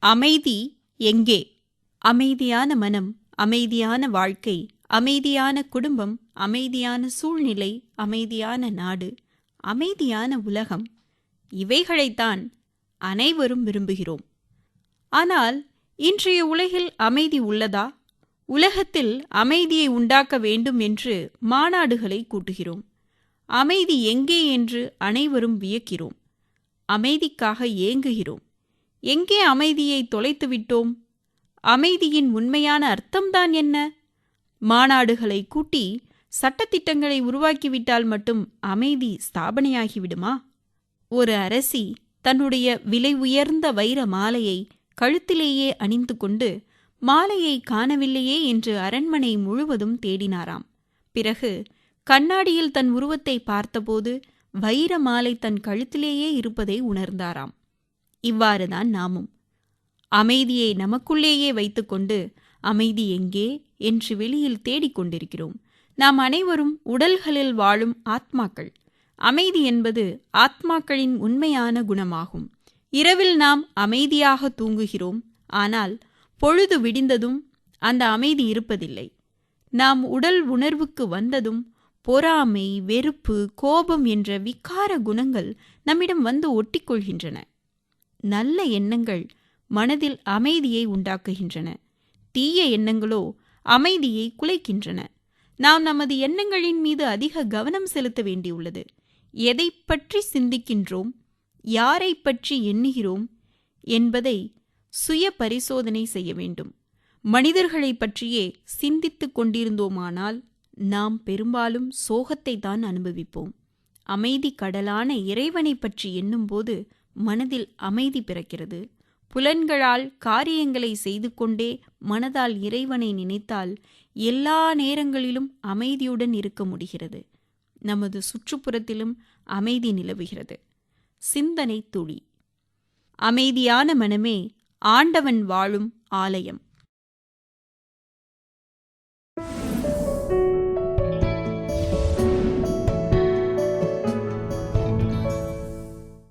அமைதி எங்கே? அமைதியான மனம், அமைதியான வாழ்க்கை, அமைதியான குடும்பம், அமைதியான சூழ்நிலை, அமைதியான நாடு, அமைதியான உலகம், இவைகளைத்தான் அனைவரும் விரும்புகிறோம். ஆனால் இன்றைய உலகில் அமைதி உள்ளதா? உலகத்தில் அமைதியை உண்டாக்க வேண்டும் என்று மாநாடுகளை கூட்டுகிறோம். அமைதி எங்கே என்று அனைவரும் வியக்கிறோம். அமைதிக்காக ஏங்குகிறோம். எங்கே அமைதியை தொலைத்துவிட்டோம்? அமைதியின் உண்மையான அர்த்தம்தான் என்ன? மாநாடுகளை கூட்டி சட்டத்திட்டங்களை உருவாக்கிவிட்டால் மட்டும் அமைதி ஸ்தாபனையாகிவிடுமா? ஒரு அரசி தன்னுடைய விலை உயர்ந்த வைர மாலையை கழுத்திலேயே அணிந்து கொண்டு மாலையை காணவில்லையே என்று அரண்மனை முழுவதும் தேடினாராம். பிறகு கண்ணாடியில் தன் உருவத்தை பார்த்தபோது வைர மாலை தன் கழுத்திலேயே இருப்பதை உணர்ந்தாராம். இவ்வாறுதான் நாமும் அமைதியை நமக்குள்ளேயே வைத்துக்கொண்டு அமைதி எங்கே என்று வெளியில் தேடிக்கொண்டிருக்கிறோம். நாம் அனைவரும் உடல்களில் வாழும் ஆத்மாக்கள். அமைதி என்பது ஆத்மாக்களின் உண்மையான குணமாகும். இரவில் நாம் அமைதியாக தூங்குகிறோம். ஆனால் பொழுது விடிந்ததும் அந்த அமைதி இருப்பதில்லை. நாம் உடல் உணர்வுக்கு வந்ததும் பொறாமை, வெறுப்பு, கோபம் என்ற விகார குணங்கள் நம்மிடம் வந்து ஒட்டிக்கொள்கின்றன. நல்ல எண்ணங்கள் மனதில் அமைதியை உண்டாக்குகின்றன. தீய எண்ணங்களோ அமைதியை குலைக்கின்றன. நாம் நமது எண்ணங்களின் மீது அதிக கவனம் செலுத்த வேண்டியுள்ளது. எதை பற்றி சிந்திக்கின்றோம், யாரை பற்றி எண்ணுகிறோம் என்பதை சுய பரிசோதனை செய்ய வேண்டும். மனிதர்களை பற்றியே சிந்தித்துக் கொண்டிருந்தோமானால் நாம் பெரும்பாலும் சோகத்தை தான் அனுபவிப்போம். அமைதி கடலான இறைவனை பற்றி எண்ணும்போது மனதில் அமைதி பிறக்கிறது. புலன்களால் காரியங்களை செய்து கொண்டே மனதால் இறைவனை நினைத்தால் எல்லா நேரங்களிலும் அமைதியுடன் இருக்க முடிகிறது. நமது சுற்றுப்புறத்திலும் அமைதி நிலவுகிறது. சிந்தனை துளி. அமைதியான மனமே ஆண்டவன் வாழும் ஆலயம்.